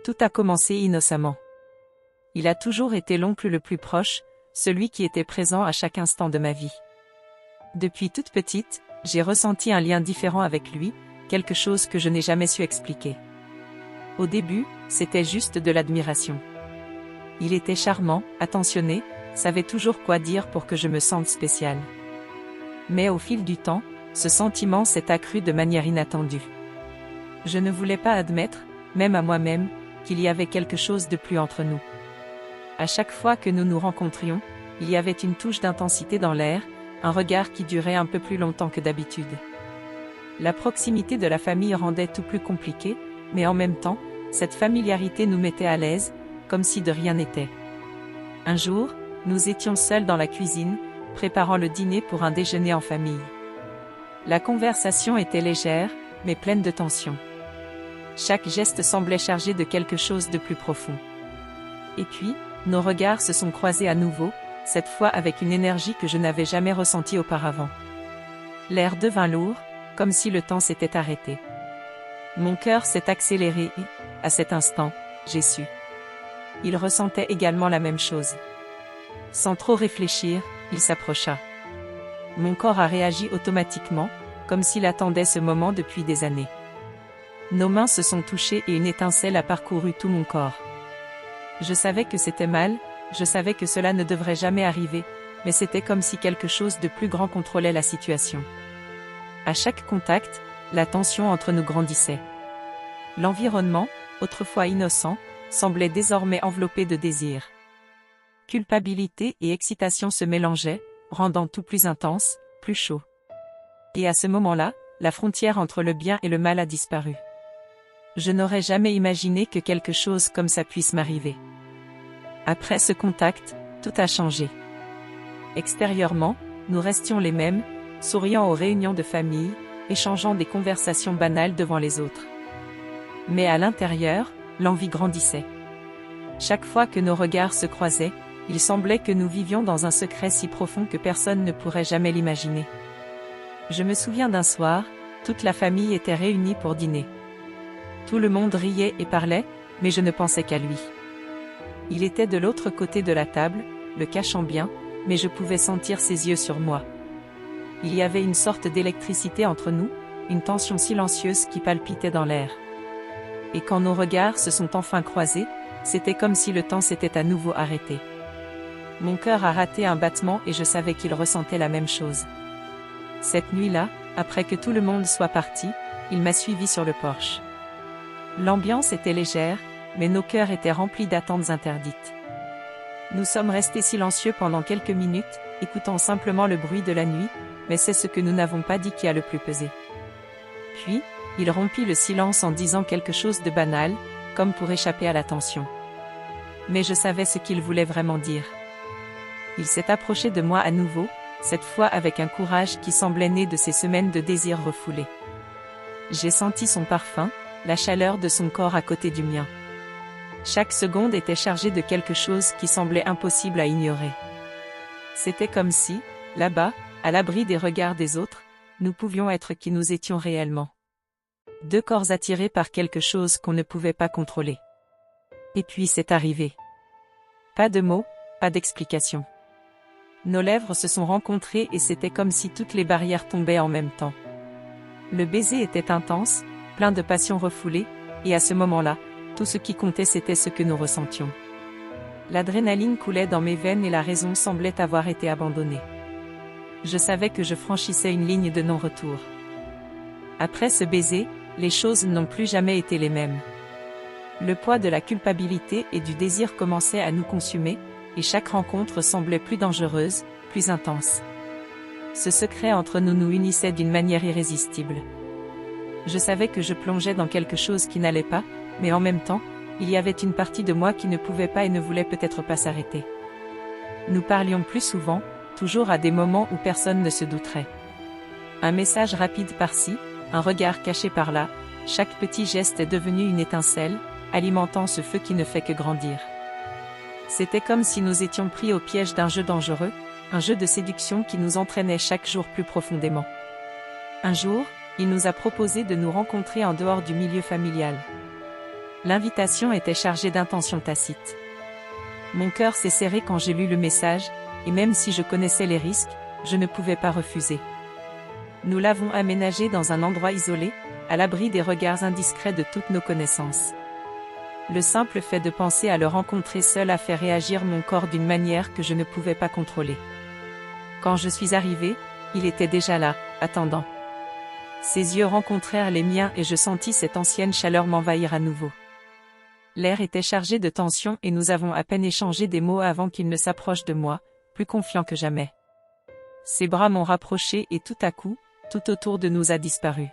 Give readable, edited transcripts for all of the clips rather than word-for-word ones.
Tout a commencé innocemment. Il a toujours été l'oncle le plus proche, celui qui était présent à chaque instant de ma vie. Depuis toute petite, j'ai ressenti un lien différent avec lui, quelque chose que je n'ai jamais su expliquer. Au début, c'était juste de l'admiration. Il était charmant, attentionné, savait toujours quoi dire pour que je me sente spéciale. Mais au fil du temps, ce sentiment s'est accru de manière inattendue. Je ne voulais pas admettre, même à moi-même, qu'il y avait quelque chose de plus entre nous. À chaque fois que nous nous rencontrions, il y avait une touche d'intensité dans l'air, un regard qui durait un peu plus longtemps que d'habitude. La proximité de la famille rendait tout plus compliqué, mais en même temps, cette familiarité nous mettait à l'aise, comme si de rien n'était. Un jour, nous étions seuls dans la cuisine, préparant le dîner pour un déjeuner en famille. La conversation était légère, mais pleine de tension. Chaque geste semblait chargé de quelque chose de plus profond. Et puis, nos regards se sont croisés à nouveau, cette fois avec une énergie que je n'avais jamais ressentie auparavant. L'air devint lourd, comme si le temps s'était arrêté. Mon cœur s'est accéléré et, à cet instant, j'ai su. Il ressentait également la même chose. Sans trop réfléchir, il s'approcha. Mon corps a réagi automatiquement, comme s'il attendait ce moment depuis des années. Nos mains se sont touchées et une étincelle a parcouru tout mon corps. Je savais que c'était mal, je savais que cela ne devrait jamais arriver, mais c'était comme si quelque chose de plus grand contrôlait la situation. À chaque contact, la tension entre nous grandissait. L'environnement, autrefois innocent, semblait désormais enveloppé de désir. Culpabilité et excitation se mélangeaient, rendant tout plus intense, plus chaud. Et à ce moment-là, la frontière entre le bien et le mal a disparu. Je n'aurais jamais imaginé que quelque chose comme ça puisse m'arriver. Après ce contact, tout a changé. Extérieurement, nous restions les mêmes, souriant aux réunions de famille, échangeant des conversations banales devant les autres. Mais à l'intérieur, l'envie grandissait. Chaque fois que nos regards se croisaient, il semblait que nous vivions dans un secret si profond que personne ne pourrait jamais l'imaginer. Je me souviens d'un soir, toute la famille était réunie pour dîner. Tout le monde riait et parlait, mais je ne pensais qu'à lui. Il était de l'autre côté de la table, le cachant bien, mais je pouvais sentir ses yeux sur moi. Il y avait une sorte d'électricité entre nous, une tension silencieuse qui palpitait dans l'air. Et quand nos regards se sont enfin croisés, c'était comme si le temps s'était à nouveau arrêté. Mon cœur a raté un battement et je savais qu'il ressentait la même chose. Cette nuit-là, après que tout le monde soit parti, il m'a suivi sur le porche. L'ambiance était légère, mais nos cœurs étaient remplis d'attentes interdites. Nous sommes restés silencieux pendant quelques minutes, écoutant simplement le bruit de la nuit, mais c'est ce que nous n'avons pas dit qui a le plus pesé. Puis, il rompit le silence en disant quelque chose de banal, comme pour échapper à la tension. Mais je savais ce qu'il voulait vraiment dire. Il s'est approché de moi à nouveau, cette fois avec un courage qui semblait né de ces semaines de désir refoulé. J'ai senti son parfum, la chaleur de son corps à côté du mien. Chaque seconde était chargée de quelque chose qui semblait impossible à ignorer. C'était comme si, là-bas, à l'abri des regards des autres, nous pouvions être qui nous étions réellement. Deux corps attirés par quelque chose qu'on ne pouvait pas contrôler. Et puis c'est arrivé. Pas de mots, pas d'explication. Nos lèvres se sont rencontrées et c'était comme si toutes les barrières tombaient en même temps. Le baiser était intense, plein de passion refoulée, et à ce moment-là, tout ce qui comptait c'était ce que nous ressentions. L'adrénaline coulait dans mes veines et la raison semblait avoir été abandonnée. Je savais que je franchissais une ligne de non-retour. Après ce baiser, les choses n'ont plus jamais été les mêmes. Le poids de la culpabilité et du désir commençait à nous consumer, et chaque rencontre semblait plus dangereuse, plus intense. Ce secret entre nous nous unissait d'une manière irrésistible. Je savais que je plongeais dans quelque chose qui n'allait pas, mais en même temps, il y avait une partie de moi qui ne pouvait pas et ne voulait peut-être pas s'arrêter. Nous parlions plus souvent, toujours à des moments où personne ne se douterait. Un message rapide par-ci, un regard caché par-là, chaque petit geste est devenu une étincelle, alimentant ce feu qui ne fait que grandir. C'était comme si nous étions pris au piège d'un jeu dangereux, un jeu de séduction qui nous entraînait chaque jour plus profondément. Un jour, il nous a proposé de nous rencontrer en dehors du milieu familial. L'invitation était chargée d'intentions tacites. Mon cœur s'est serré quand j'ai lu le message, et même si je connaissais les risques, je ne pouvais pas refuser. Nous l'avons aménagé dans un endroit isolé, à l'abri des regards indiscrets de toutes nos connaissances. Le simple fait de penser à le rencontrer seul a fait réagir mon corps d'une manière que je ne pouvais pas contrôler. Quand je suis arrivée, il était déjà là, attendant. Ses yeux rencontrèrent les miens et je sentis cette ancienne chaleur m'envahir à nouveau. L'air était chargé de tension et nous avons à peine échangé des mots avant qu'il ne s'approche de moi, plus confiant que jamais. Ses bras m'ont rapproché et tout à coup, tout autour de nous a disparu.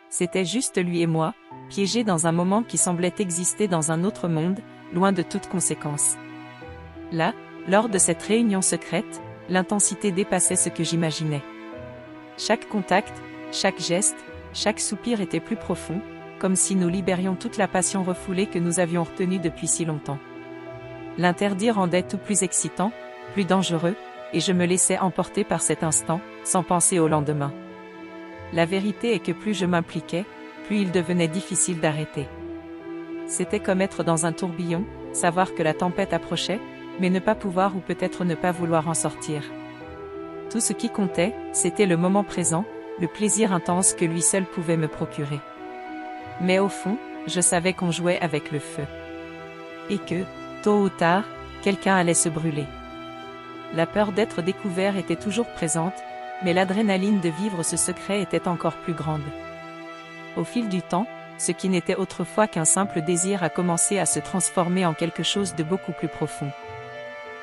C'était juste lui et moi, piégés dans un moment qui semblait exister dans un autre monde, loin de toute conséquence. Là, lors de cette réunion secrète, l'intensité dépassait ce que j'imaginais. Chaque contact, chaque geste, chaque soupir était plus profond, comme si nous libérions toute la passion refoulée que nous avions retenue depuis si longtemps. L'interdit rendait tout plus excitant, plus dangereux, et je me laissais emporter par cet instant, sans penser au lendemain. La vérité est que plus je m'impliquais, plus il devenait difficile d'arrêter. C'était comme être dans un tourbillon, savoir que la tempête approchait, mais ne pas pouvoir ou peut-être ne pas vouloir en sortir. Tout ce qui comptait, c'était le moment présent, le plaisir intense que lui seul pouvait me procurer. Mais au fond, je savais qu'on jouait avec le feu. Et que, tôt ou tard, quelqu'un allait se brûler. La peur d'être découvert était toujours présente, mais l'adrénaline de vivre ce secret était encore plus grande. Au fil du temps, ce qui n'était autrefois qu'un simple désir a commencé à se transformer en quelque chose de beaucoup plus profond.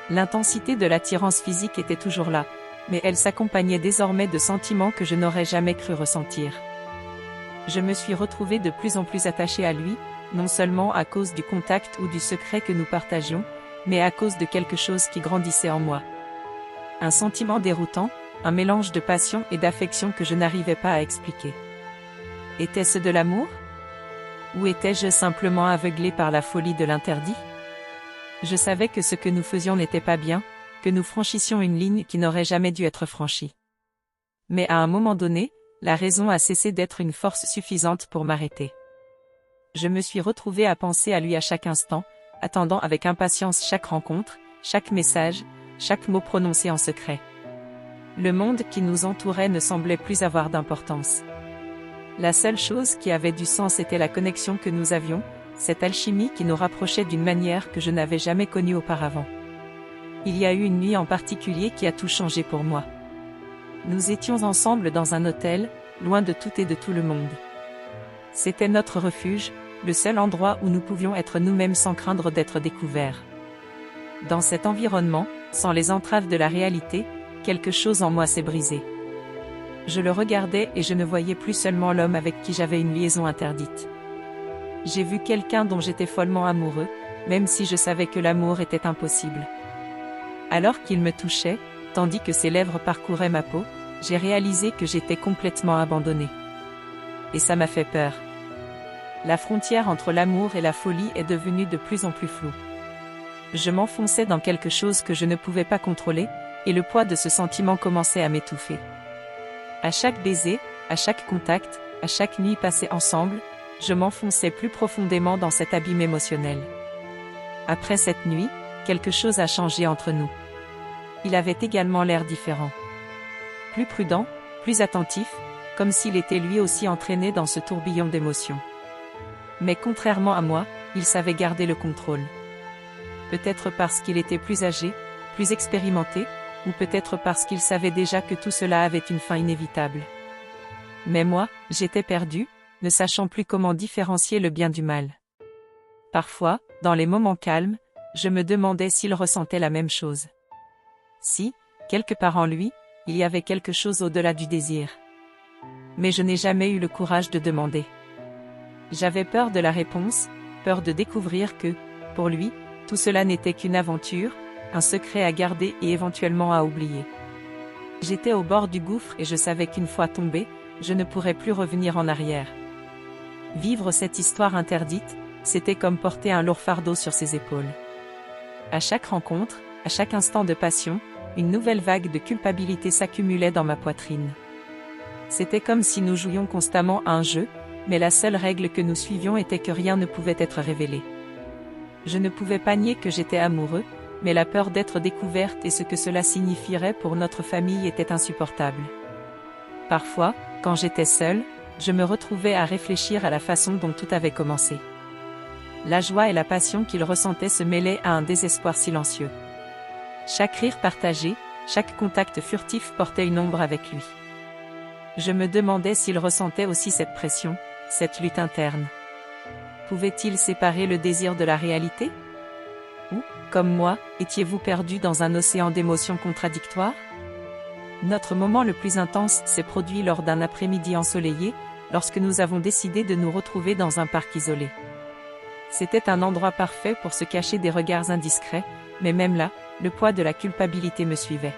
L'intensité de l'attirance physique était toujours là, mais elle s'accompagnait désormais de sentiments que je n'aurais jamais cru ressentir. Je me suis retrouvée de plus en plus attachée à lui, non seulement à cause du contact ou du secret que nous partagions, mais à cause de quelque chose qui grandissait en moi. Un sentiment déroutant, un mélange de passion et d'affection que je n'arrivais pas à expliquer. Était-ce de l'amour? Ou étais-je simplement aveuglée par la folie de l'interdit? Je savais que ce que nous faisions n'était pas bien, que nous franchissions une ligne qui n'aurait jamais dû être franchie. Mais à un moment donné, la raison a cessé d'être une force suffisante pour m'arrêter. Je me suis retrouvée à penser à lui à chaque instant, attendant avec impatience chaque rencontre, chaque message, chaque mot prononcé en secret. Le monde qui nous entourait ne semblait plus avoir d'importance. La seule chose qui avait du sens était la connexion que nous avions, cette alchimie qui nous rapprochait d'une manière que je n'avais jamais connue auparavant. Il y a eu une nuit en particulier qui a tout changé pour moi. Nous étions ensemble dans un hôtel, loin de tout et de tout le monde. C'était notre refuge, le seul endroit où nous pouvions être nous-mêmes sans craindre d'être découverts. Dans cet environnement, sans les entraves de la réalité, quelque chose en moi s'est brisé. Je le regardais et je ne voyais plus seulement l'homme avec qui j'avais une liaison interdite. J'ai vu quelqu'un dont j'étais follement amoureux, même si je savais que l'amour était impossible. Alors qu'il me touchait, tandis que ses lèvres parcouraient ma peau, j'ai réalisé que j'étais complètement abandonnée. Et ça m'a fait peur. La frontière entre l'amour et la folie est devenue de plus en plus floue. Je m'enfonçais dans quelque chose que je ne pouvais pas contrôler, et le poids de ce sentiment commençait à m'étouffer. À chaque baiser, à chaque contact, à chaque nuit passée ensemble, je m'enfonçais plus profondément dans cet abîme émotionnel. Après cette nuit, quelque chose a changé entre nous. Il avait également l'air différent. Plus prudent, plus attentif, comme s'il était lui aussi entraîné dans ce tourbillon d'émotions. Mais contrairement à moi, il savait garder le contrôle. Peut-être parce qu'il était plus âgé, plus expérimenté, ou peut-être parce qu'il savait déjà que tout cela avait une fin inévitable. Mais moi, j'étais perdue, ne sachant plus comment différencier le bien du mal. Parfois, dans les moments calmes, je me demandais s'il ressentait la même chose. Si, quelque part en lui, il y avait quelque chose au-delà du désir. Mais je n'ai jamais eu le courage de demander. J'avais peur de la réponse, peur de découvrir que, pour lui, tout cela n'était qu'une aventure, un secret à garder et éventuellement à oublier. J'étais au bord du gouffre et je savais qu'une fois tombé, je ne pourrais plus revenir en arrière. Vivre cette histoire interdite, c'était comme porter un lourd fardeau sur ses épaules. À chaque rencontre, à chaque instant de passion, une nouvelle vague de culpabilité s'accumulait dans ma poitrine. C'était comme si nous jouions constamment à un jeu, mais la seule règle que nous suivions était que rien ne pouvait être révélé. Je ne pouvais pas nier que j'étais amoureux, mais la peur d'être découverte et ce que cela signifierait pour notre famille était insupportable. Parfois, quand j'étais seule, je me retrouvais à réfléchir à la façon dont tout avait commencé. La joie et la passion qu'il ressentait se mêlaient à un désespoir silencieux. Chaque rire partagé, chaque contact furtif portait une ombre avec lui. Je me demandais s'il ressentait aussi cette pression, cette lutte interne. Pouvait-il séparer le désir de la réalité? Ou, comme moi, étiez-vous perdu dans un océan d'émotions contradictoires? Notre moment le plus intense s'est produit lors d'un après-midi ensoleillé, lorsque nous avons décidé de nous retrouver dans un parc isolé. C'était un endroit parfait pour se cacher des regards indiscrets, mais même là, le poids de la culpabilité me suivait.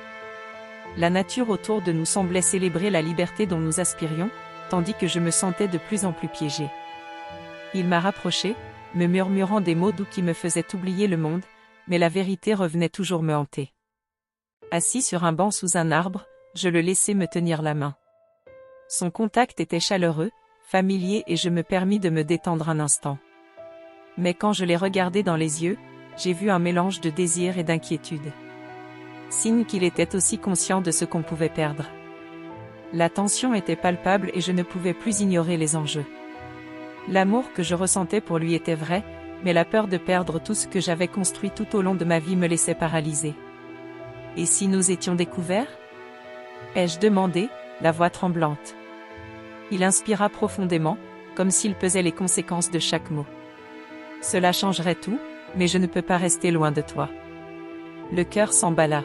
La nature autour de nous semblait célébrer la liberté dont nous aspirions, tandis que je me sentais de plus en plus piégée. Il m'a rapproché, me murmurant des mots doux qui me faisaient oublier le monde, mais la vérité revenait toujours me hanter. Assis sur un banc sous un arbre, je le laissai me tenir la main. Son contact était chaleureux, familier et je me permis de me détendre un instant. Mais quand je l'ai regardé dans les yeux, j'ai vu un mélange de désir et d'inquiétude. Signe qu'il était aussi conscient de ce qu'on pouvait perdre. La tension était palpable et je ne pouvais plus ignorer les enjeux. L'amour que je ressentais pour lui était vrai, mais la peur de perdre tout ce que j'avais construit tout au long de ma vie me laissait paralysée. Et si nous étions découverts? Ai-je demandé, la voix tremblante. Il inspira profondément, comme s'il pesait les conséquences de chaque mot. Cela changerait tout, mais je ne peux pas rester loin de toi. Le cœur s'emballa.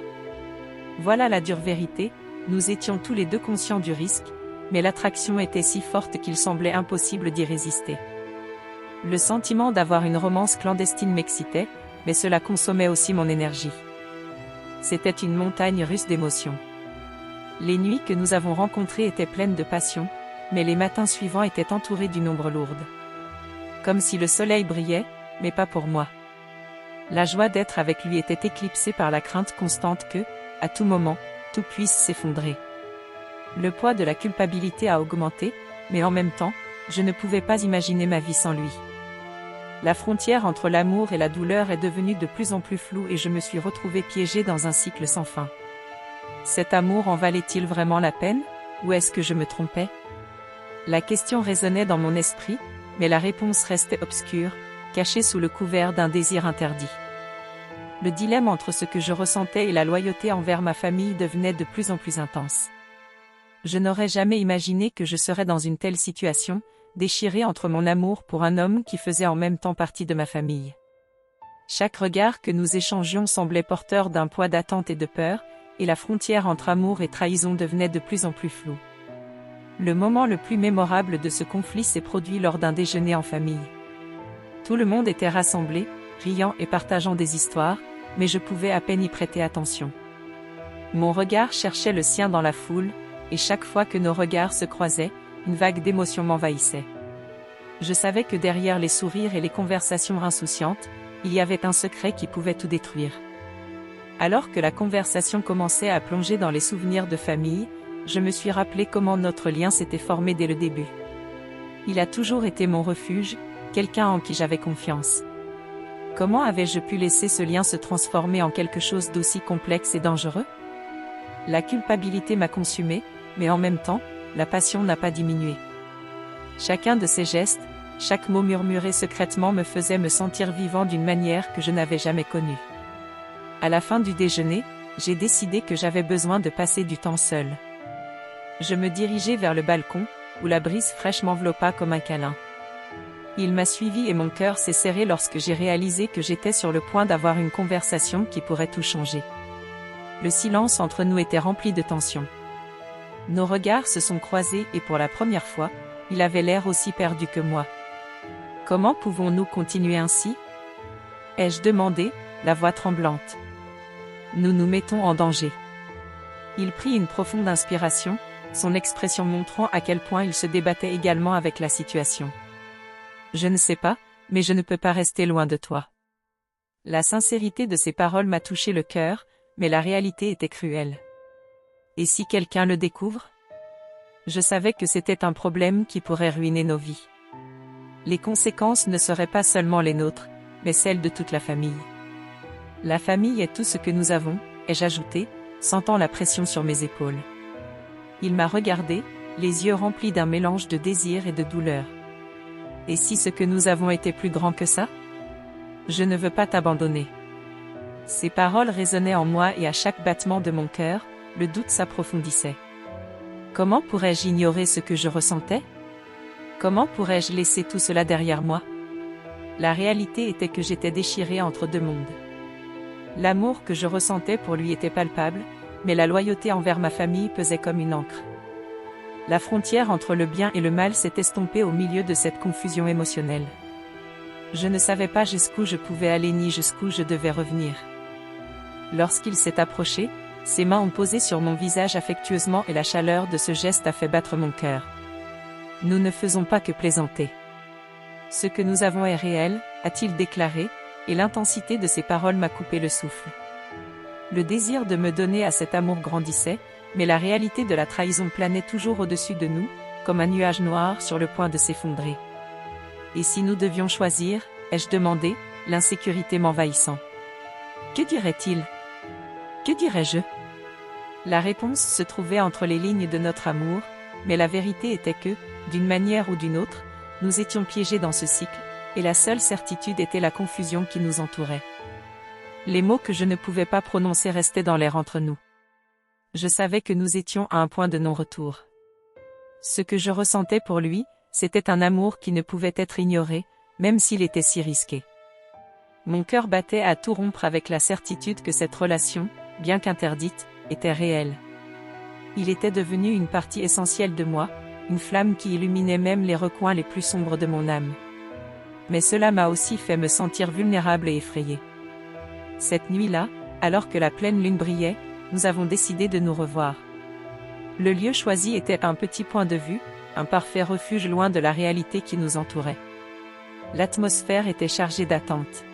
Voilà la dure vérité, nous étions tous les deux conscients du risque, mais l'attraction était si forte qu'il semblait impossible d'y résister. Le sentiment d'avoir une romance clandestine m'excitait, mais cela consommait aussi mon énergie. C'était une montagne russe d'émotions. Les nuits que nous avons rencontrées étaient pleines de passion, mais les matins suivants étaient entourés d'une ombre lourde. Comme si le soleil brillait, mais pas pour moi. La joie d'être avec lui était éclipsée par la crainte constante que, à tout moment, tout puisse s'effondrer. Le poids de la culpabilité a augmenté, mais en même temps, je ne pouvais pas imaginer ma vie sans lui. La frontière entre l'amour et la douleur est devenue de plus en plus floue et je me suis retrouvée piégée dans un cycle sans fin. Cet amour en valait-il vraiment la peine, ou est-ce que je me trompais? La question résonnait dans mon esprit, mais la réponse restait obscure, cachée sous le couvert d'un désir interdit. Le dilemme entre ce que je ressentais et la loyauté envers ma famille devenait de plus en plus intense. Je n'aurais jamais imaginé que je serais dans une telle situation, déchirée entre mon amour pour un homme qui faisait en même temps partie de ma famille. Chaque regard que nous échangions semblait porteur d'un poids d'attente et de peur, et la frontière entre amour et trahison devenait de plus en plus floue. Le moment le plus mémorable de ce conflit s'est produit lors d'un déjeuner en famille. Tout le monde était rassemblé, riant et partageant des histoires, mais je pouvais à peine y prêter attention. Mon regard cherchait le sien dans la foule, et chaque fois que nos regards se croisaient, une vague d'émotion m'envahissait. Je savais que derrière les sourires et les conversations insouciantes, il y avait un secret qui pouvait tout détruire. Alors que la conversation commençait à plonger dans les souvenirs de famille, je me suis rappelé comment notre lien s'était formé dès le début. Il a toujours été mon refuge, quelqu'un en qui j'avais confiance. Comment avais-je pu laisser ce lien se transformer en quelque chose d'aussi complexe et dangereux? La culpabilité m'a consumé, mais en même temps, la passion n'a pas diminué. Chacun de ces gestes, chaque mot murmuré secrètement me faisait me sentir vivant d'une manière que je n'avais jamais connue. À la fin du déjeuner, j'ai décidé que j'avais besoin de passer du temps seul. Je me dirigeai vers le balcon, où la brise fraîche m'enveloppa comme un câlin. Il m'a suivi et mon cœur s'est serré lorsque j'ai réalisé que j'étais sur le point d'avoir une conversation qui pourrait tout changer. Le silence entre nous était rempli de tension. Nos regards se sont croisés et pour la première fois, il avait l'air aussi perdu que moi. Comment pouvons-nous continuer ainsi? Ai-je demandé, la voix tremblante. Nous nous mettons en danger. Il prit une profonde inspiration, son expression montrant à quel point il se débattait également avec la situation. Je ne sais pas, mais je ne peux pas rester loin de toi. La sincérité de ces paroles m'a touché le cœur, mais la réalité était cruelle. Et si quelqu'un le découvre? Je savais que c'était un problème qui pourrait ruiner nos vies. Les conséquences ne seraient pas seulement les nôtres, mais celles de toute la famille. La famille est tout ce que nous avons, ai-je ajouté, sentant la pression sur mes épaules. Il m'a regardé, les yeux remplis d'un mélange de désir et de douleur. Et si ce que nous avons était plus grand que ça? Je ne veux pas t'abandonner. Ces paroles résonnaient en moi et à chaque battement de mon cœur, le doute s'approfondissait. Comment pourrais-je ignorer ce que je ressentais? Comment pourrais-je laisser tout cela derrière moi? La réalité était que j'étais déchirée entre deux mondes. L'amour que je ressentais pour lui était palpable, mais la loyauté envers ma famille pesait comme une encre. La frontière entre le bien et le mal s'est estompée au milieu de cette confusion émotionnelle. Je ne savais pas jusqu'où je pouvais aller ni jusqu'où je devais revenir. Lorsqu'il s'est approché, ses mains ont posé sur mon visage affectueusement et la chaleur de ce geste a fait battre mon cœur. Nous ne faisons pas que plaisanter. Ce que nous avons est réel, a-t-il déclaré, et l'intensité de ses paroles m'a coupé le souffle. Le désir de me donner à cet amour grandissait, mais la réalité de la trahison planait toujours au-dessus de nous, comme un nuage noir sur le point de s'effondrer. Et si nous devions choisir, ai-je demandé, l'insécurité m'envahissant. Que dirait-il? Que dirais-je? La réponse se trouvait entre les lignes de notre amour, mais la vérité était que, d'une manière ou d'une autre, nous étions piégés dans ce cycle, et la seule certitude était la confusion qui nous entourait. Les mots que je ne pouvais pas prononcer restaient dans l'air entre nous. Je savais que nous étions à un point de non-retour. Ce que je ressentais pour lui, c'était un amour qui ne pouvait être ignoré, même s'il était si risqué. Mon cœur battait à tout rompre avec la certitude que cette relation, bien qu'interdite, était réelle. Il était devenu une partie essentielle de moi, une flamme qui illuminait même les recoins les plus sombres de mon âme. Mais cela m'a aussi fait me sentir vulnérable et effrayée. Cette nuit-là, alors que la pleine lune brillait, nous avons décidé de nous revoir. Le lieu choisi était un petit point de vue, un parfait refuge loin de la réalité qui nous entourait. L'atmosphère était chargée d'attente.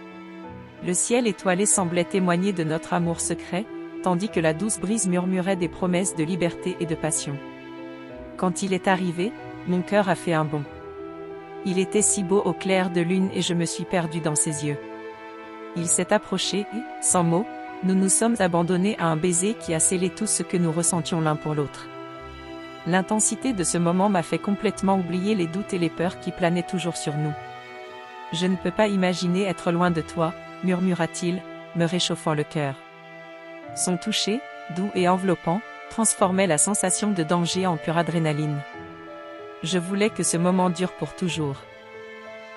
Le ciel étoilé semblait témoigner de notre amour secret, tandis que la douce brise murmurait des promesses de liberté et de passion. Quand il est arrivé, mon cœur a fait un bond. Il était si beau au clair de lune et je me suis perdue dans ses yeux. Il s'est approché et, sans mots, nous nous sommes abandonnés à un baiser qui a scellé tout ce que nous ressentions l'un pour l'autre. L'intensité de ce moment m'a fait complètement oublier les doutes et les peurs qui planaient toujours sur nous. Je ne peux pas imaginer être loin de toi, murmura-t-il, me réchauffant le cœur. Son toucher, doux et enveloppant, transformait la sensation de danger en pure adrénaline. Je voulais que ce moment dure pour toujours.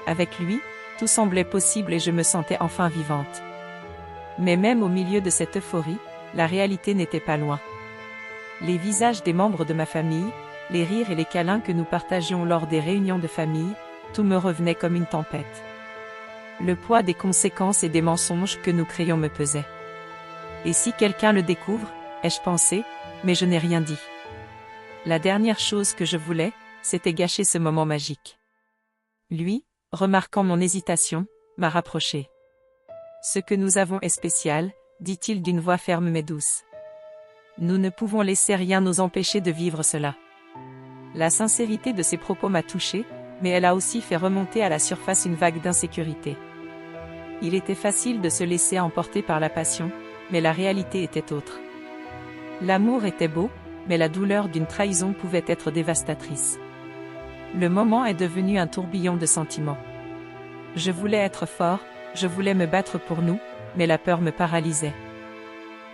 Avec lui, tout semblait possible et je me sentais enfin vivante. Mais même au milieu de cette euphorie, la réalité n'était pas loin. Les visages des membres de ma famille, les rires et les câlins que nous partagions lors des réunions de famille, tout me revenait comme une tempête. Le poids des conséquences et des mensonges que nous créions me pesait. Et si quelqu'un le découvre, ai-je pensé, mais je n'ai rien dit. La dernière chose que je voulais, c'était gâcher ce moment magique. Lui, remarquant mon hésitation, m'a rapproché. Ce que nous avons est spécial, dit-il d'une voix ferme mais douce. Nous ne pouvons laisser rien nous empêcher de vivre cela. La sincérité de ses propos m'a touchée, mais elle a aussi fait remonter à la surface une vague d'insécurité. Il était facile de se laisser emporter par la passion, mais la réalité était autre. L'amour était beau, mais la douleur d'une trahison pouvait être dévastatrice. Le moment est devenu un tourbillon de sentiments. Je voulais être fort, je voulais me battre pour nous, mais la peur me paralysait.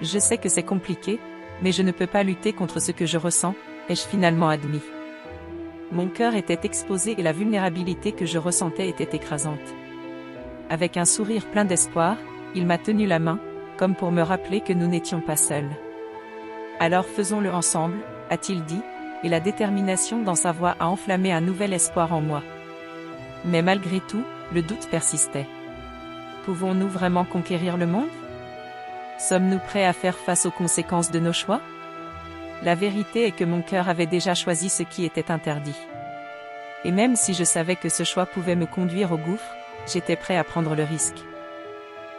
Je sais que c'est compliqué, mais je ne peux pas lutter contre ce que je ressens, ai-je finalement admis. Mon cœur était exposé et la vulnérabilité que je ressentais était écrasante. Avec un sourire plein d'espoir, il m'a tenu la main, comme pour me rappeler que nous n'étions pas seuls. Alors faisons-le ensemble, a-t-il dit, et la détermination dans sa voix a enflammé un nouvel espoir en moi. Mais malgré tout, le doute persistait. Pouvons-nous vraiment conquérir le monde? Sommes-nous prêts à faire face aux conséquences de nos choix? La vérité est que mon cœur avait déjà choisi ce qui était interdit. Et même si je savais que ce choix pouvait me conduire au gouffre, j'étais prêt à prendre le risque.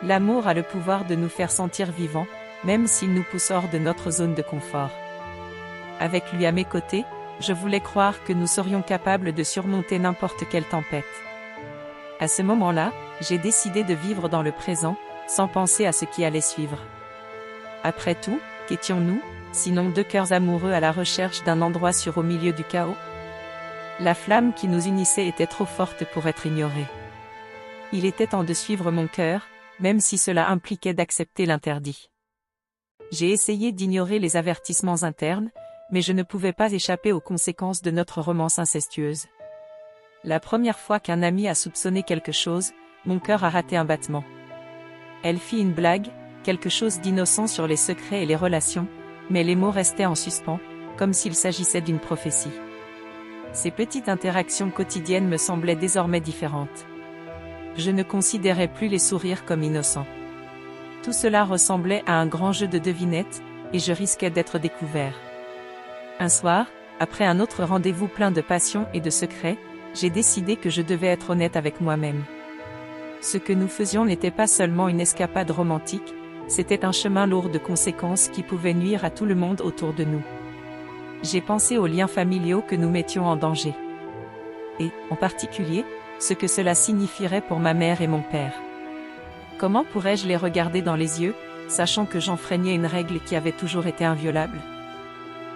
L'amour a le pouvoir de nous faire sentir vivants, même s'il nous pousse hors de notre zone de confort. Avec lui à mes côtés, Je voulais croire que nous serions capables de surmonter n'importe quelle tempête. À ce moment-là, j'ai décidé de vivre dans le présent, sans penser à ce qui allait suivre. Après tout, qu'étions-nous, sinon deux cœurs amoureux à la recherche d'un endroit sûr au milieu du chaos? La flamme qui nous unissait était trop forte pour être ignorée. Il était temps de suivre mon cœur, même si cela impliquait d'accepter l'interdit. J'ai essayé d'ignorer les avertissements internes, mais je ne pouvais pas échapper aux conséquences de notre romance incestueuse. La première fois qu'un ami a soupçonné quelque chose, mon cœur a raté un battement. Elle fit une blague, quelque chose d'innocent sur les secrets et les relations, mais les mots restaient en suspens, comme s'il s'agissait d'une prophétie. Ces petites interactions quotidiennes me semblaient désormais différentes. Je ne considérais plus les sourires comme innocents. Tout cela ressemblait à un grand jeu de devinettes, et je risquais d'être découvert. Un soir, après un autre rendez-vous plein de passion et de secrets, j'ai décidé que je devais être honnête avec moi-même. Ce que nous faisions n'était pas seulement une escapade romantique, c'était un chemin lourd de conséquences qui pouvait nuire à tout le monde autour de nous. J'ai pensé aux liens familiaux que nous mettions en danger. Et, en particulier, ce que cela signifierait pour ma mère et mon père. Comment pourrais-je les regarder dans les yeux, sachant que j'enfreignais une règle qui avait toujours été inviolable?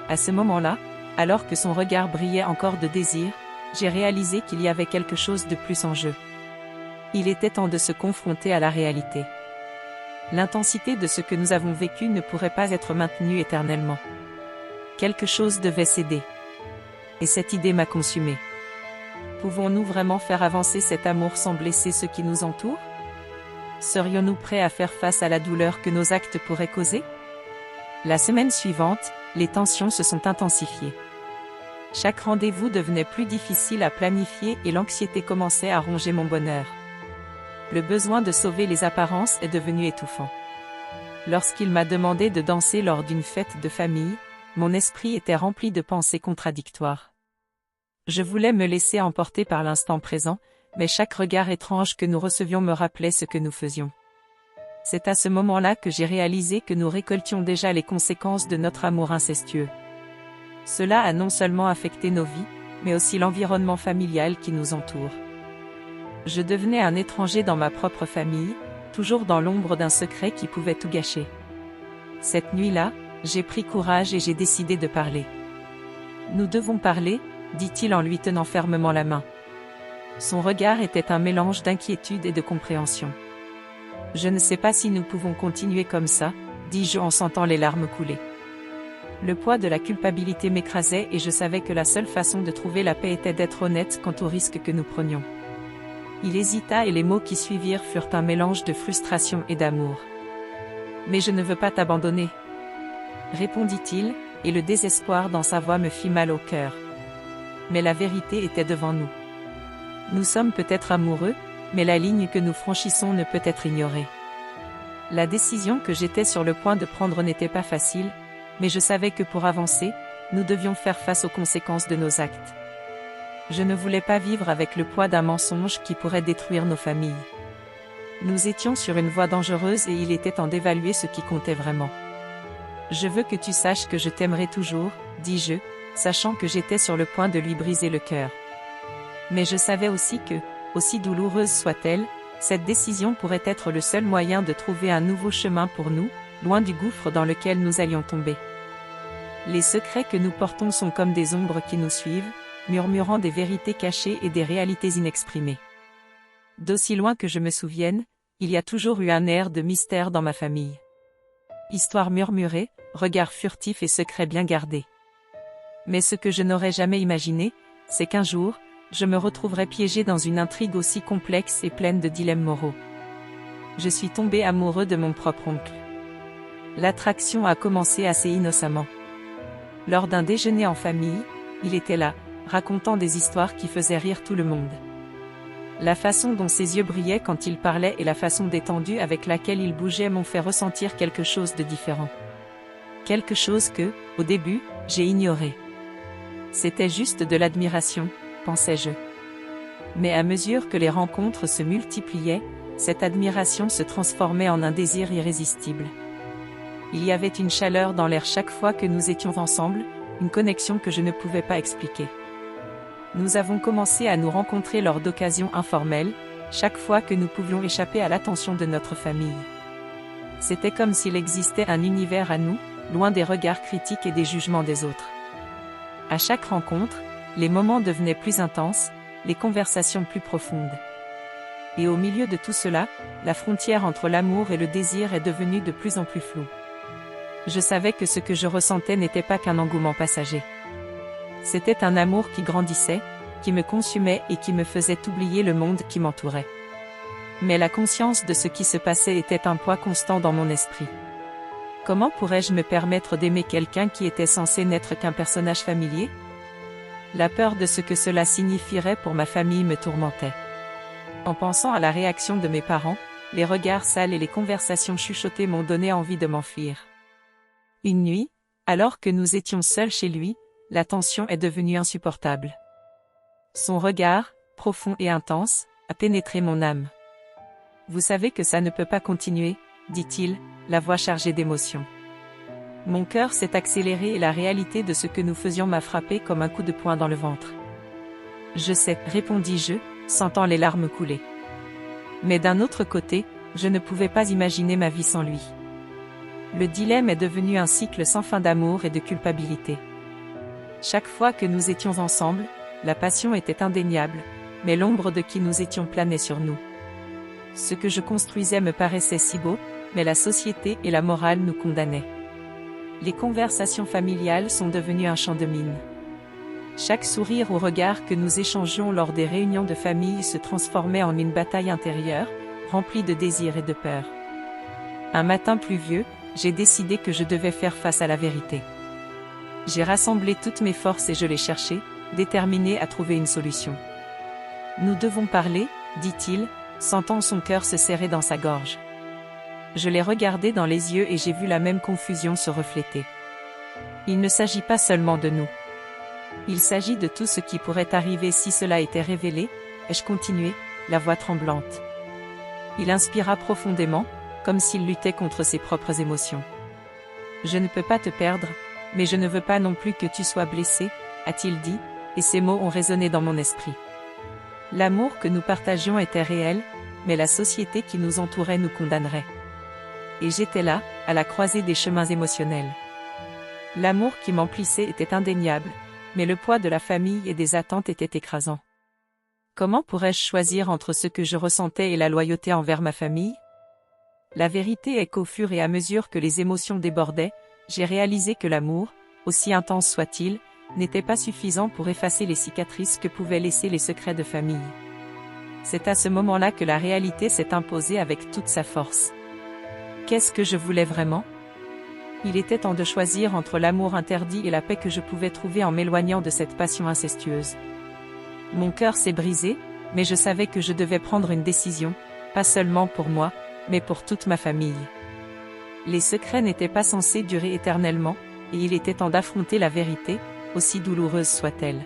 À ce moment-là, alors que son regard brillait encore de désir, j'ai réalisé qu'il y avait quelque chose de plus en jeu. Il était temps de se confronter à la réalité. L'intensité de ce que nous avons vécu ne pourrait pas être maintenue éternellement. Quelque chose devait céder. Et cette idée m'a consumé. Pouvons-nous vraiment faire avancer cet amour sans blesser ceux qui nous entourent? Serions-nous prêts à faire face à la douleur que nos actes pourraient causer? La semaine suivante, les tensions se sont intensifiées. Chaque rendez-vous devenait plus difficile à planifier et l'anxiété commençait à ronger mon bonheur. Le besoin de sauver les apparences est devenu étouffant. Lorsqu'il m'a demandé de danser lors d'une fête de famille, mon esprit était rempli de pensées contradictoires. Je voulais me laisser emporter par l'instant présent, mais chaque regard étrange que nous recevions me rappelait ce que nous faisions. C'est à ce moment-là que j'ai réalisé que nous récoltions déjà les conséquences de notre amour incestueux. Cela a non seulement affecté nos vies, mais aussi l'environnement familial qui nous entoure. Je devenais un étranger dans ma propre famille, toujours dans l'ombre d'un secret qui pouvait tout gâcher. Cette nuit-là, j'ai pris courage et j'ai décidé de parler. « Nous devons parler », dit-il en lui tenant fermement la main. Son regard était un mélange d'inquiétude et de compréhension. « Je ne sais pas si nous pouvons continuer comme ça, » dis-je en sentant les larmes couler. Le poids de la culpabilité m'écrasait et je savais que la seule façon de trouver la paix était d'être honnête quant au risque que nous prenions. Il hésita et les mots qui suivirent furent un mélange de frustration et d'amour. « Mais je ne veux pas t'abandonner, » répondit-il, et le désespoir dans sa voix me fit mal au cœur. Mais la vérité était devant nous. Nous sommes peut-être amoureux, mais la ligne que nous franchissons ne peut être ignorée. La décision que j'étais sur le point de prendre n'était pas facile, mais je savais que pour avancer, nous devions faire face aux conséquences de nos actes. Je ne voulais pas vivre avec le poids d'un mensonge qui pourrait détruire nos familles. Nous étions sur une voie dangereuse et il était temps d'évaluer ce qui comptait vraiment. « Je veux que tu saches que je t'aimerai toujours, » dis-je, sachant que j'étais sur le point de lui briser le cœur. Mais je savais aussi que, aussi douloureuse soit-elle, cette décision pourrait être le seul moyen de trouver un nouveau chemin pour nous, loin du gouffre dans lequel nous allions tomber. Les secrets que nous portons sont comme des ombres qui nous suivent, murmurant des vérités cachées et des réalités inexprimées. D'aussi loin que je me souvienne, il y a toujours eu un air de mystère dans ma famille. Histoire murmurée, regard furtif et secret bien gardé. Mais ce que je n'aurais jamais imaginé, c'est qu'un jour, je me retrouverais piégé dans une intrigue aussi complexe et pleine de dilemmes moraux. Je suis tombé amoureux de mon propre oncle. L'attraction a commencé assez innocemment. Lors d'un déjeuner en famille, il était là, racontant des histoires qui faisaient rire tout le monde. La façon dont ses yeux brillaient quand il parlait et la façon détendue avec laquelle il bougeait m'ont fait ressentir quelque chose de différent. Quelque chose que, au début, j'ai ignoré. C'était juste de l'admiration, pensais-je. Mais à mesure que les rencontres se multipliaient, cette admiration se transformait en un désir irrésistible. Il y avait une chaleur dans l'air chaque fois que nous étions ensemble, une connexion que je ne pouvais pas expliquer. Nous avons commencé à nous rencontrer lors d'occasions informelles, chaque fois que nous pouvions échapper à l'attention de notre famille. C'était comme s'il existait un univers à nous, loin des regards critiques et des jugements des autres. À chaque rencontre, les moments devenaient plus intenses, les conversations plus profondes. Et au milieu de tout cela, la frontière entre l'amour et le désir est devenue de plus en plus floue. Je savais que ce que je ressentais n'était pas qu'un engouement passager. C'était un amour qui grandissait, qui me consumait et qui me faisait oublier le monde qui m'entourait. Mais la conscience de ce qui se passait était un poids constant dans mon esprit. Comment pourrais-je me permettre d'aimer quelqu'un qui était censé n'être qu'un personnage familier? La peur de ce que cela signifierait pour ma famille me tourmentait. En pensant à la réaction de mes parents, les regards sales et les conversations chuchotées m'ont donné envie de m'enfuir. Une nuit, alors que nous étions seuls chez lui, la tension est devenue insupportable. Son regard, profond et intense, a pénétré mon âme. « Vous savez que ça ne peut pas continuer, » dit-il, la voix chargée d'émotion. Mon cœur s'est accéléré et la réalité de ce que nous faisions m'a frappé comme un coup de poing dans le ventre. « Je sais, » répondis-je, sentant les larmes couler. Mais d'un autre côté, je ne pouvais pas imaginer ma vie sans lui. Le dilemme est devenu un cycle sans fin d'amour et de culpabilité. Chaque fois que nous étions ensemble, la passion était indéniable, mais l'ombre de qui nous étions planait sur nous. Ce que je construisais me paraissait si beau, mais la société et la morale nous condamnaient. Les conversations familiales sont devenues un champ de mine. Chaque sourire ou regard que nous échangions lors des réunions de famille se transformait en une bataille intérieure, remplie de désir et de peur. Un matin pluvieux, j'ai décidé que je devais faire face à la vérité. J'ai rassemblé toutes mes forces et je l'ai cherché, déterminé à trouver une solution. « Nous devons parler, » dit-il, sentant son cœur se serrer dans sa gorge. Je l'ai regardé dans les yeux et j'ai vu la même confusion se refléter. Il ne s'agit pas seulement de nous. Il s'agit de tout ce qui pourrait arriver si cela était révélé, ai-je continué, la voix tremblante. Il inspira profondément, comme s'il luttait contre ses propres émotions. « Je ne peux pas te perdre, mais je ne veux pas non plus que tu sois blessé, » a-t-il dit, et ces mots ont résonné dans mon esprit. L'amour que nous partagions était réel, mais la société qui nous entourait nous condamnerait. Et j'étais là, à la croisée des chemins émotionnels. L'amour qui m'emplissait était indéniable, mais le poids de la famille et des attentes était écrasant. Comment pourrais-je choisir entre ce que je ressentais et la loyauté envers ma famille? La vérité est qu'au fur et à mesure que les émotions débordaient, j'ai réalisé que l'amour, aussi intense soit-il, n'était pas suffisant pour effacer les cicatrices que pouvaient laisser les secrets de famille. C'est à ce moment-là que la réalité s'est imposée avec toute sa force. Qu'est-ce que je voulais vraiment? Il était temps de choisir entre l'amour interdit et la paix que je pouvais trouver en m'éloignant de cette passion incestueuse. Mon cœur s'est brisé, mais je savais que je devais prendre une décision, pas seulement pour moi, mais pour toute ma famille. Les secrets n'étaient pas censés durer éternellement, et il était temps d'affronter la vérité, aussi douloureuse soit-elle.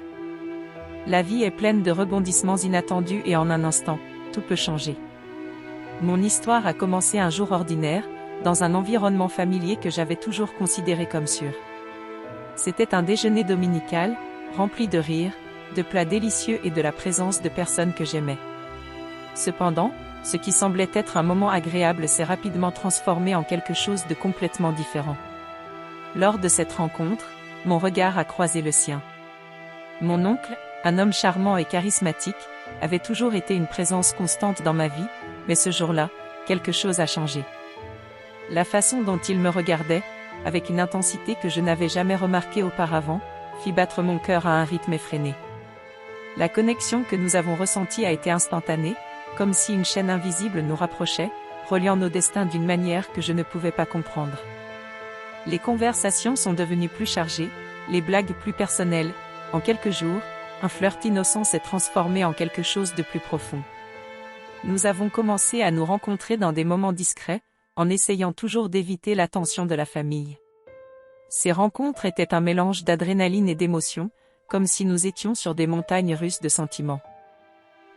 La vie est pleine de rebondissements inattendus et en un instant, tout peut changer. Mon histoire a commencé un jour ordinaire, dans un environnement familier que j'avais toujours considéré comme sûr. C'était un déjeuner dominical, rempli de rires, de plats délicieux et de la présence de personnes que j'aimais. Cependant, ce qui semblait être un moment agréable s'est rapidement transformé en quelque chose de complètement différent. Lors de cette rencontre, mon regard a croisé le sien. Mon oncle, un homme charmant et charismatique, avait toujours été une présence constante dans ma vie, mais ce jour-là, quelque chose a changé. La façon dont il me regardait, avec une intensité que je n'avais jamais remarquée auparavant, fit battre mon cœur à un rythme effréné. La connexion que nous avons ressentie a été instantanée, comme si une chaîne invisible nous rapprochait, reliant nos destins d'une manière que je ne pouvais pas comprendre. Les conversations sont devenues plus chargées, les blagues plus personnelles. En quelques jours, un flirt innocent s'est transformé en quelque chose de plus profond. Nous avons commencé à nous rencontrer dans des moments discrets, en essayant toujours d'éviter l'attention de la famille. Ces rencontres étaient un mélange d'adrénaline et d'émotion, comme si nous étions sur des montagnes russes de sentiments.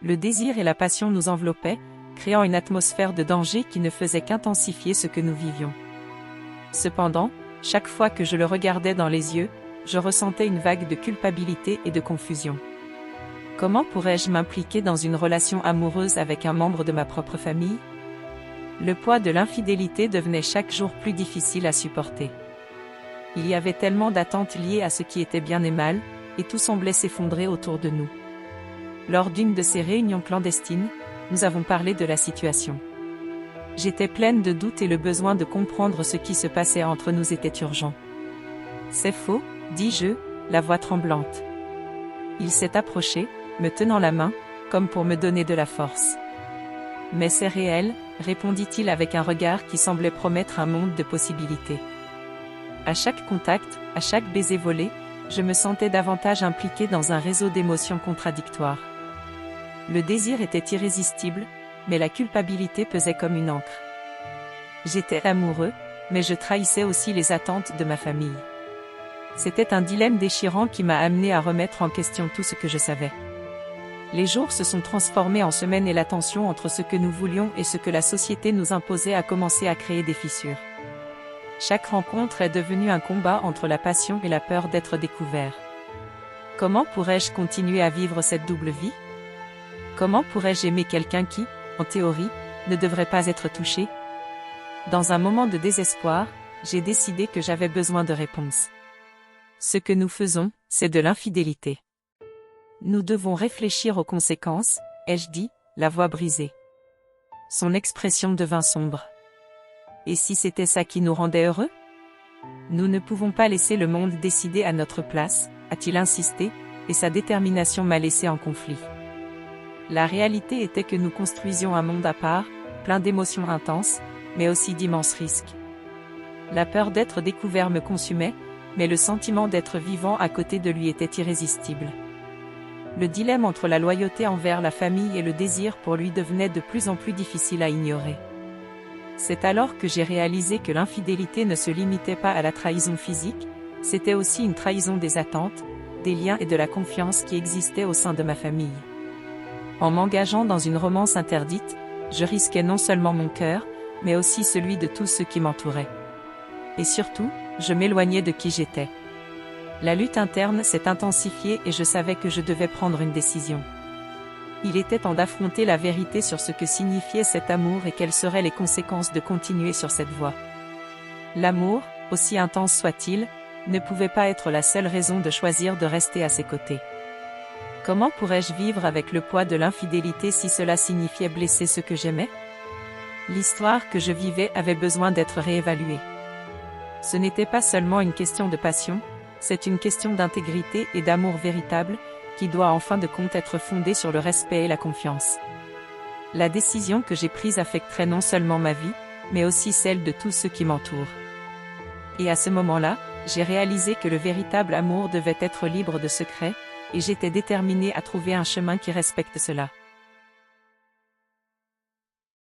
Le désir et la passion nous enveloppaient, créant une atmosphère de danger qui ne faisait qu'intensifier ce que nous vivions. Cependant, chaque fois que je le regardais dans les yeux, je ressentais une vague de culpabilité et de confusion. Comment pourrais-je m'impliquer dans une relation amoureuse avec un membre de ma propre famille? Le poids de l'infidélité devenait chaque jour plus difficile à supporter. Il y avait tellement d'attentes liées à ce qui était bien et mal, et tout semblait s'effondrer autour de nous. Lors d'une de ces réunions clandestines, nous avons parlé de la situation. J'étais pleine de doutes et le besoin de comprendre ce qui se passait entre nous était urgent. C'est faux, dis-je, la voix tremblante. Il s'est approché, me tenant la main, comme pour me donner de la force. Mais c'est réel, répondit-il avec un regard qui semblait promettre un monde de possibilités. À chaque contact, à chaque baiser volé, je me sentais davantage impliquée dans un réseau d'émotions contradictoires. Le désir était irrésistible, mais la culpabilité pesait comme une encre. J'étais amoureux, mais je trahissais aussi les attentes de ma famille. C'était un dilemme déchirant qui m'a amené à remettre en question tout ce que je savais. Les jours se sont transformés en semaines et la tension entre ce que nous voulions et ce que la société nous imposait a commencé à créer des fissures. Chaque rencontre est devenue un combat entre la passion et la peur d'être découvert. Comment pourrais-je continuer à vivre cette double vie? Comment pourrais-je aimer quelqu'un qui, en théorie, ne devrait pas être touché? Dans un moment de désespoir, j'ai décidé que j'avais besoin de réponses. Ce que nous faisons, c'est de l'infidélité. Nous devons réfléchir aux conséquences, ai-je dit, la voix brisée. Son expression devint sombre. Et si c'était ça qui nous rendait heureux? Nous ne pouvons pas laisser le monde décider à notre place, a-t-il insisté, et sa détermination m'a laissé en conflit. La réalité était que nous construisions un monde à part, plein d'émotions intenses, mais aussi d'immenses risques. La peur d'être découvert me consumait, mais le sentiment d'être vivant à côté de lui était irrésistible. Le dilemme entre la loyauté envers la famille et le désir pour lui devenait de plus en plus difficile à ignorer. C'est alors que j'ai réalisé que l'infidélité ne se limitait pas à la trahison physique, c'était aussi une trahison des attentes, des liens et de la confiance qui existaient au sein de ma famille. En m'engageant dans une romance interdite, je risquais non seulement mon cœur, mais aussi celui de tous ceux qui m'entouraient. Et surtout, je m'éloignais de qui j'étais. La lutte interne s'est intensifiée et je savais que je devais prendre une décision. Il était temps d'affronter la vérité sur ce que signifiait cet amour et quelles seraient les conséquences de continuer sur cette voie. L'amour, aussi intense soit-il, ne pouvait pas être la seule raison de choisir de rester à ses côtés. Comment pourrais-je vivre avec le poids de l'infidélité si cela signifiait blesser ceux que j'aimais? L'histoire que je vivais avait besoin d'être réévaluée. Ce n'était pas seulement une question de passion, c'est une question d'intégrité et d'amour véritable, qui doit en fin de compte être fondée sur le respect et la confiance. La décision que j'ai prise affecterait non seulement ma vie, mais aussi celle de tous ceux qui m'entourent. Et à ce moment-là, j'ai réalisé que le véritable amour devait être libre de secrets, et j'étais déterminée à trouver un chemin qui respecte cela.